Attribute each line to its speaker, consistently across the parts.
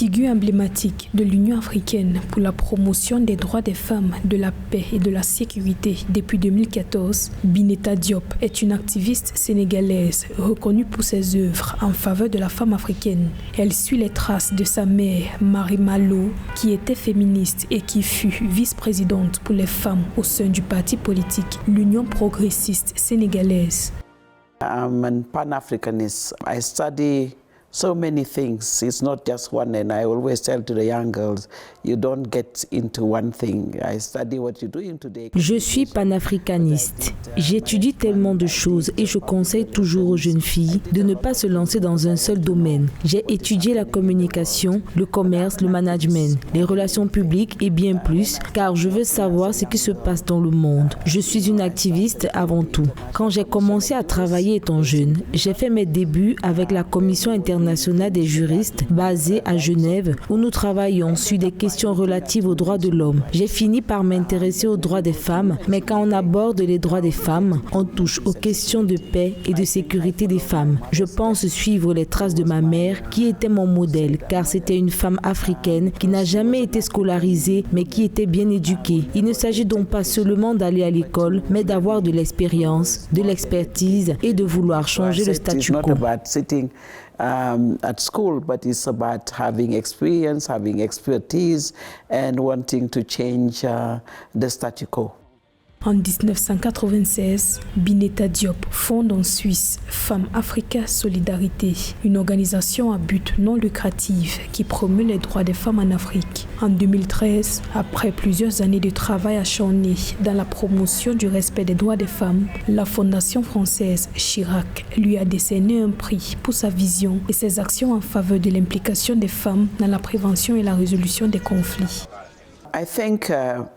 Speaker 1: Figure emblématique de l'Union africaine pour la promotion des droits des femmes, de la paix et de la sécurité depuis 2014, Bineta Diop est une activiste sénégalaise reconnue pour ses œuvres en faveur de la femme africaine. Elle suit les traces de sa mère, Marie Malo, qui était féministe et qui fut vice-présidente pour les femmes au sein du parti politique l'Union progressiste sénégalaise.
Speaker 2: I'm a Pan-Africanist. I study so many things. It's not just one, and I always tell to the young girls, you don't get into one thing. I study what you're doing today.
Speaker 3: Je suis panafricaniste. J'étudie tellement de choses et je conseille toujours aux jeunes filles de ne pas se lancer dans un seul domaine. J'ai étudié la communication, le commerce, le management, les relations publiques et bien plus, car je veux savoir ce qui se passe dans le monde. Je suis une activiste avant tout. Quand j'ai commencé à travailler étant jeune, j'ai fait mes débuts avec la Commission internationale des juristes basée à Genève où nous travaillons sur des questions relatives aux droits de l'homme. J'ai fini par m'intéresser aux droits des femmes, mais quand on aborde les droits des femmes, on touche aux questions de paix et de sécurité des femmes. Je pense suivre les traces de ma mère qui était mon modèle car c'était une femme africaine qui n'a jamais été scolarisée mais qui était bien éduquée. Il ne s'agit donc pas seulement d'aller à l'école mais d'avoir de l'expérience, de l'expertise et de vouloir changer le statu quo.
Speaker 2: At school, but it's about having experience, having expertise, and wanting to change the statu quo.
Speaker 1: En 1996, Bineta Diop fonde en Suisse Femmes Africa Solidarité, une organisation à but non lucratif qui promeut les droits des femmes en Afrique. En 2013, après plusieurs années de travail acharné dans la promotion du respect des droits des femmes, la Fondation française Chirac lui a décerné un prix pour sa vision et ses actions en faveur de l'implication des femmes dans la prévention et la résolution des conflits.
Speaker 2: I think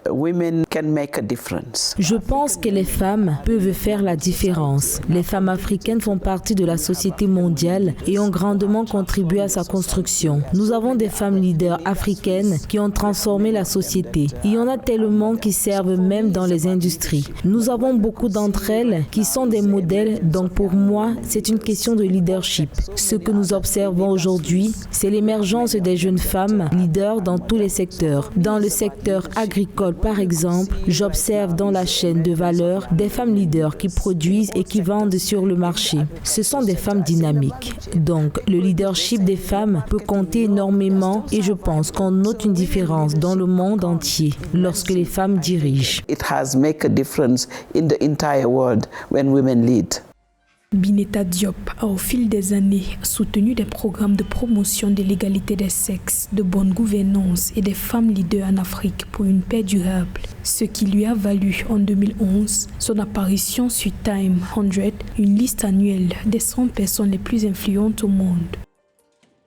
Speaker 2: women can make a difference.
Speaker 3: Je pense que les femmes peuvent faire la différence. Les femmes africaines font partie de la société mondiale et ont grandement contribué à sa construction. Nous avons des femmes leaders africaines qui ont transformé la société. Il y en a tellement qui servent même dans les industries. Nous avons beaucoup d'entre elles qui sont des modèles, donc pour moi, c'est une question de leadership. Ce que nous observons aujourd'hui, c'est l'émergence des jeunes femmes leaders dans tous les secteurs. Dans le secteur agricole, par exemple, j'observe dans la chaîne de valeur des femmes leaders qui produisent et qui vendent sur le marché. Ce sont des femmes dynamiques. Donc, le leadership des femmes peut compter énormément et je pense qu'on note une différence dans le monde entier lorsque les femmes dirigent.
Speaker 2: It has made a difference in the entire world when women lead.
Speaker 1: Bineta Diop a au fil des années soutenu des programmes de promotion de l'égalité des sexes, de bonne gouvernance et des femmes leaders en Afrique pour une paix durable, ce qui lui a valu en 2011 son apparition sur Time 100, une liste annuelle des 100 personnes les plus influentes au monde.